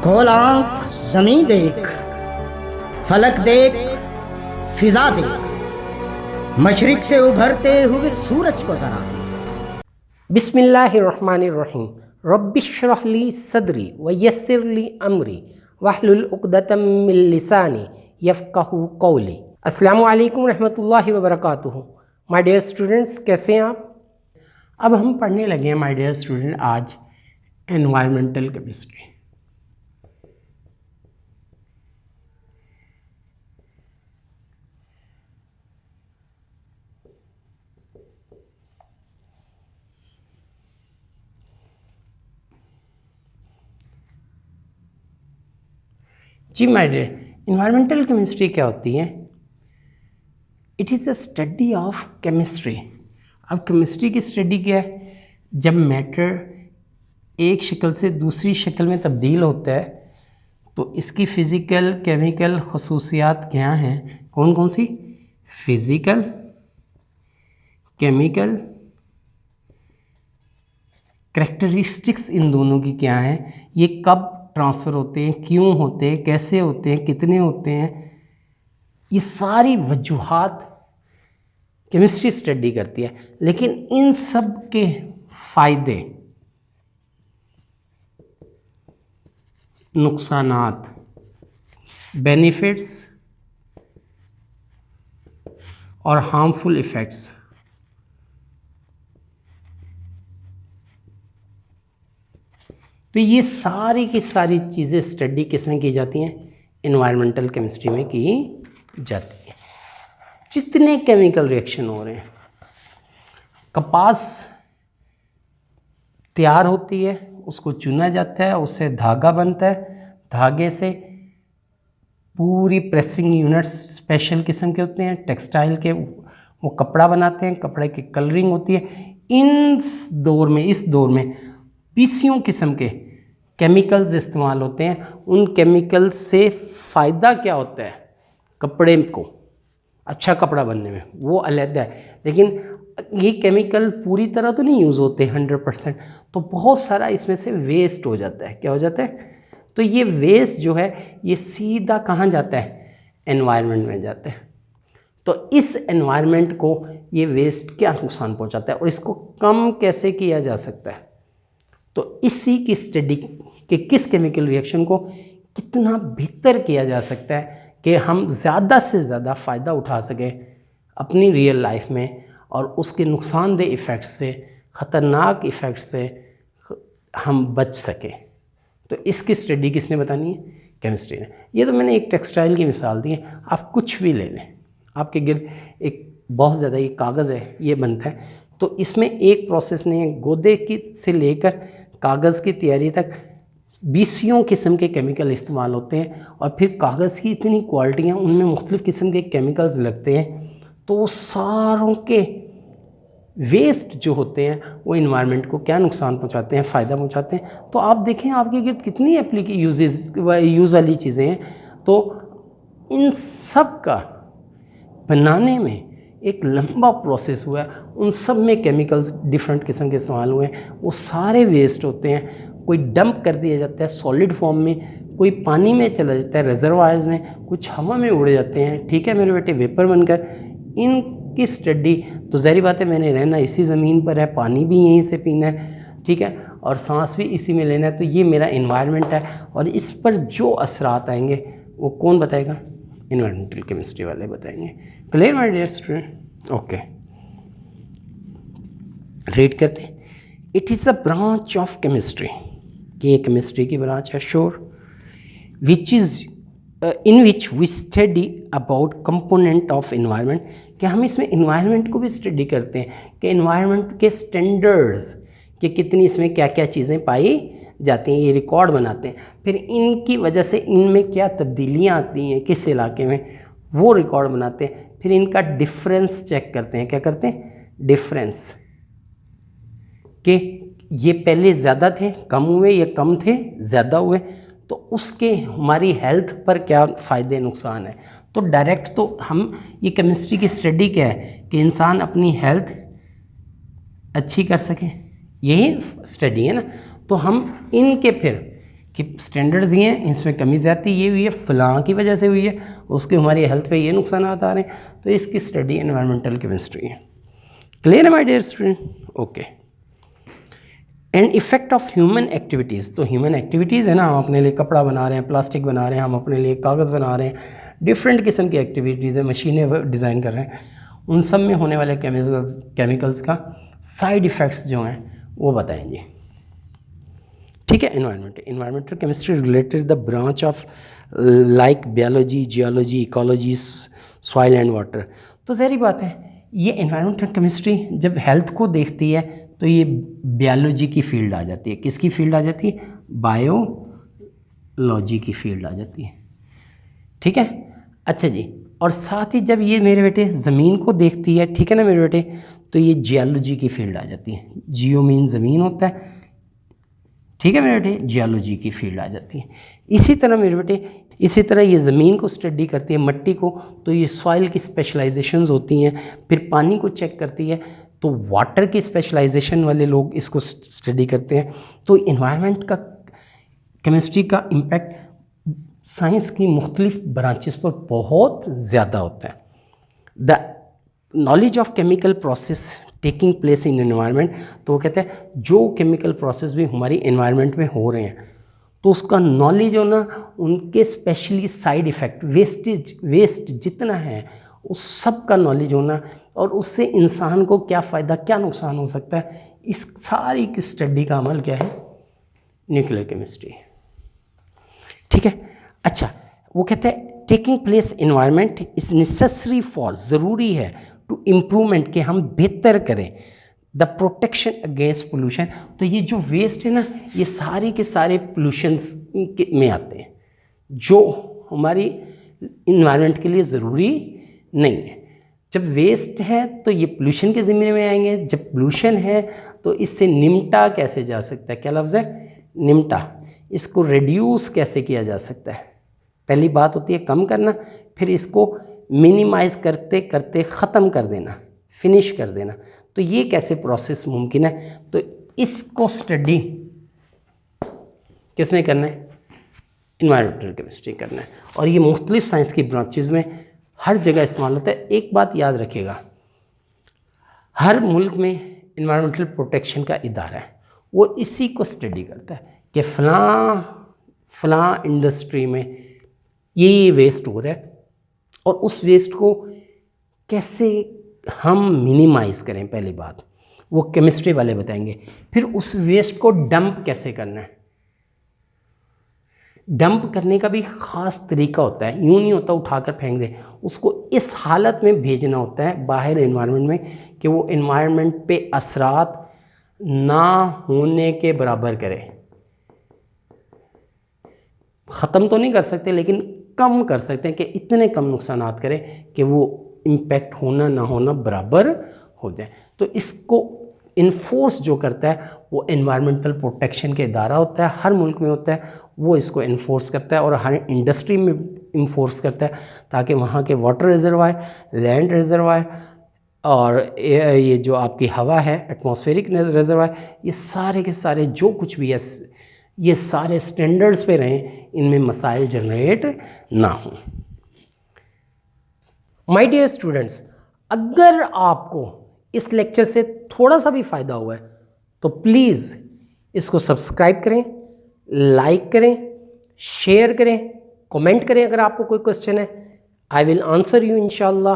खोल आंख ज़मीं देख, फलक देख, फिजा देख, मशरिक से उभरते हुए सूरज को ज़रा देख। बिस्मिल्लाहिर्रहमानिर्रहीम। रब्बिश्रह ली सदरी व यस्सिर ली अमरी वहलुल उक़दतम मिन लिसानी यफ़क़हू क़ौली। अस्सलामु अलैकुम रहमतुल्लाहि व बरकातुहू। माय डियर स्टूडेंट्स, कैसे हैं आप? अब हम पढ़ने लगे हैं माय डियर स्टूडेंट आज एनवायरमेंटल केमिस्ट्री। जी माय डियर, इन्वायरमेंटल केमिस्ट्री क्या होती है? It is a study of chemistry. अब केमिस्ट्री की स्टडी क्या है? जब मैटर एक शक्ल से दूसरी शक्ल में तब्दील होता है तो इसकी फ़िज़िकल केमिकल खसूसियात क्या हैं? कौन कौन सी? फ़िज़िकल, केमिकल करैक्टरिस्टिक्स इन दोनों की क्या हैं? ये कब ट्रांसफ़र होते हैं, क्यों होते हैं, कैसे होते हैं, कितने होते हैं, ये सारी वजूहात केमिस्ट्री स्टडी करती है। लेकिन इन सब के फ़ायदे, नुकसानात, बेनिफिट्स और हार्मफुल इफ़ेक्ट्स तो ये सारी की सारी चीज़ें स्टडी किस में की जाती हैं? इन्वायरमेंटल केमिस्ट्री में की जाती हैं। जितने केमिकल रिएक्शन हो रहे हैं, कपास तैयार होती है, उसको चुना जाता है, उससे धागा बनता है, धागे से पूरी प्रेसिंग यूनिट्स स्पेशल किस्म के होते हैं, टेक्सटाइल के, वो कपड़ा बनाते हैं, कपड़े की कलरिंग होती है। इस दौर में पीसीओ किस्म के केमिकल्स इस्तेमाल होते हैं। उन केमिकल से फ़ायदा क्या होता है कपड़े को अच्छा कपड़ा बनने में, वो अलग है। लेकिन ये केमिकल पूरी तरह तो नहीं यूज़ होते 100%, तो बहुत सारा इसमें से वेस्ट हो जाता है। क्या हो जाता है? तो ये वेस्ट जो है ये सीधा कहाँ जाता है? एनवायरनमेंट में जाता है। तो इस एनवायरनमेंट को ये वेस्ट क्या नुकसान पहुंचाता है और इसको कम कैसे किया जा सकता है? तो इसी की स्टडी कि किस केमिकल रिएक्शन को कितना बेहतर किया जा सकता है कि हम ज़्यादा से ज़्यादा फ़ायदा उठा सकें अपनी रियल लाइफ में और उसके नुकसानदेह इफ़ेक्ट्स से, ख़तरनाक इफ़ेक्ट्स से हम बच सकें। तो इसकी स्टडी किसने बतानी है? केमिस्ट्री ने। ये तो मैंने एक टेक्सटाइल की मिसाल दी है, आप कुछ भी ले लें। आपके गिर्द एक बहुत ज़्यादा ये कागज़ है, ये बनता है, तो इसमें एक प्रोसेस नहीं है। गोदे की से लेकर कागज़ की तैयारी तक 20 किस्म के केमिकल इस्तेमाल होते हैं और फिर कागज़ की इतनी क्वालिटियाँ, उनमें मुख्तलिफ़ किस्म के केमिकल्स लगते हैं। तो वो सारों के वेस्ट जो होते हैं वो इन्वायरमेंट को क्या नुकसान पहुंचाते हैं, फ़ायदा पहुंचाते हैं। तो आप देखें आपके गिर्द कितनी यूज़ वाली चीज़ें हैं। तो इन सब का बनाने में एक लंबा प्रोसेस हुआ है, उन सब में केमिकल्स डिफरेंट किस्म के इस्तेमाल हुए हैं। वो सारे वेस्ट होते हैं, कोई डंप कर दिया जाता है सॉलिड फॉर्म में, कोई पानी में चला जाता है रिजर्वायर्स में, कुछ हवा में उड़ जाते हैं, ठीक है मेरे बेटे, वेपर बनकर। इनकी स्टडी तो ज़ाहिर बात है, मैंने रहना इसी ज़मीन पर है, पानी भी यहीं से पीना है, ठीक है, और सांस भी इसी में लेना है। तो ये मेरा इन्वायरमेंट है और इस पर जो असरात आएंगे वो कौन बताएगा? इन्वायरमेंटल केमिस्ट्री वाले बताएंगे। Clear my dear student? Okay, read करते हैं। It is a branch of chemistry, कि ये केमिस्ट्री की ब्रांच है, sure, which is in which we study about component of environment, कि हम इसमें इन्वायरमेंट को भी स्टडी करते हैं कि इन्वायरमेंट के स्टैंडर्ड्स, कि कितनी इसमें क्या क्या चीज़ें पाई जाती हैं, ये रिकॉर्ड बनाते हैं। फिर इनकी वजह से इनमें क्या तब्दीलियाँ आती हैं किस इलाके में, वो रिकॉर्ड बनाते हैं। फिर इनका डिफरेंस चेक करते हैं। क्या करते हैं? डिफरेंस, कि ये पहले ज़्यादा थे, कम हुए, ये कम थे, ज़्यादा हुए, तो उसके हमारी हेल्थ पर क्या फ़ायदे नुकसान है। तो डायरेक्ट तो हम ये केमिस्ट्री की स्टडी क्या है कि इंसान अपनी हेल्थ अच्छी कर सके, यही स्टडी है ना। तो हम इनके फिर कि स्टैंडर्ड्स ये हैं, इसमें कमी ज़्यादती ये हुई है, फ़लाँ की वजह से हुई है, उसके हमारी हेल्थ पे ये नुकसान आ रहे हैं, तो इसकी स्टडी एनवायरमेंटल केमिस्ट्री है। क्लियर है my dear student? Okay. And effect of human activities, तो ह्यूमन एक्टिविटीज़ है ना, हम अपने लिए कपड़ा बना रहे हैं, प्लास्टिक बना रहे हैं, हम अपने लिए कागज़ बना रहे हैं, डिफरेंट किस्म की एक्टिविटीज़ है, मशीनें डिज़ाइन कर रहे हैं, उन सब में होने वाले केमिकल्स का साइड इफ़ेक्ट्स जो हैं वो बताएंगे। ठीक है। Environmental chemistry related the branch of like biology, geology, ecology, soil and water. तो ज़ाहिर बात है ये एनवायरमेंटल केमिस्ट्री जब हेल्थ को देखती है तो ये बायोलॉजी की फील्ड आ जाती है। किसकी फील्ड आ जाती है? बायोलॉजी की फील्ड आ जाती है। ठीक है। अच्छा जी, और साथ ही जब ये मेरे बेटे ज़मीन को देखती है, ठीक है ना मेरे बेटे, तो ये जियोलॉजी की फील्ड आ जाती है। जियो मीन ज़मीन होता है, ठीक है मेरे बेटे, जियोलॉजी की फील्ड आ जाती है। इसी तरह मेरे बेटे, इसी तरह ये ज़मीन को स्टडी करती है, मट्टी को, तो ये सॉइल की स्पेशलाइजेशंस होती हैं। फिर पानी को चेक करती है, तो वाटर की स्पेशलाइजेशन वाले लोग इसको स्टडी करते हैं। तो इन्वायरमेंट का केमिस्ट्री का इम्पैक्ट साइंस की मुख्तलिफ ब्रांचेस पर बहुत ज़्यादा होता है। The knowledge of chemical process taking place in environment, तो वो कहते हैं जो केमिकल प्रोसेस भी हमारी एनवायरनमेंट में हो रहे हैं तो उसका नॉलेज होना, उनके स्पेशली साइड इफ़ेक्ट, वेस्ट जितना है उस सब का नॉलेज होना, और उससे इंसान को क्या फ़ायदा क्या नुकसान हो सकता है, इस सारी की स्टडी का अमल क्या है? Nuclear chemistry. ठीक है। अच्छा, वो कहते हैं taking place environment is necessary for, ज़रूरी है, टू इम्प्रूवमेंट, कि हम बेहतर करें द प्रोटेक्शन अगेंस्ट पोल्यूशन। तो ये जो वेस्ट है ना, ये सारे के सारे पोल्यूशंस में आते हैं जो हमारी इन्वायरमेंट के लिए ज़रूरी नहीं है। जब वेस्ट है तो ये पोल्यूशन के ज़िम्मे में आएंगे। जब पोल्यूशन है तो इससे निमटा कैसे जा सकता है? क्या लफ्ज़ है? निमटा। इसको रिड्यूस कैसे किया जा सकता है? पहली बात होती है कम करना, फिर इसको मिनिमाइज़ करते करते ख़त्म कर देना, फिनिश कर देना। तो ये कैसे प्रोसेस मुमकिन है? तो इसको स्टडी किसने करना है? इन्वायरमेंटल केमिस्ट्री करना है। और ये मुख्तलिफ साइंस की ब्रांचेज़ में हर जगह इस्तेमाल होता है। एक बात याद रखिएगा, हर मुल्क में इन्वायरमेंटल प्रोटेक्शन का इदारा है, वो इसी को स्टडी करता है कि फ़लाँ इंडस्ट्री में ये वेस्ट हो रहा है और उस वेस्ट को कैसे हम मिनिमाइज़ करें। पहली बात वो केमिस्ट्री वाले बताएंगे। फिर उस वेस्ट को डंप कैसे करना है। डंप करने का भी ख़ास तरीका होता है, यूँ नहीं होता उठाकर फेंक दे, उसको इस हालत में भेजना होता है बाहर एनवायरनमेंट में कि वो एनवायरनमेंट पे असरात ना होने के बराबर करे। ख़त्म तो नहीं कर सकते लेकिन कम कर सकते हैं कि इतने कम नुकसानात करें कि वो इम्पेक्ट होना ना होना बराबर हो जाए। तो इसको इन्फोर्स जो करता है वो एनवायरमेंटल प्रोटेक्शन के इदारा होता है, हर मुल्क में होता है, वो इसको इन्फोर्स करता है और हर इंडस्ट्री में इन्फोर्स करता है ताकि वहाँ के वाटर रिजर्वायर, लैंड रिजर्वायर और ये जो आपकी हवा है एटमॉस्फेरिक रिजर्वायर, ये सारे के सारे जो कुछ भी है ये सारे स्टैंडर्ड्स पे रहें, इनमें मसाइल जनरेट ना हों। माय डियर स्टूडेंट्स, अगर आपको इस लेक्चर से थोड़ा सा भी फ़ायदा हुआ है तो प्लीज़ इसको सब्सक्राइब करें, लाइक करें, शेयर करें, कमेंट करें। अगर आपको कोई क्वेश्चन है आई विल आंसर यू इंशाल्लाह।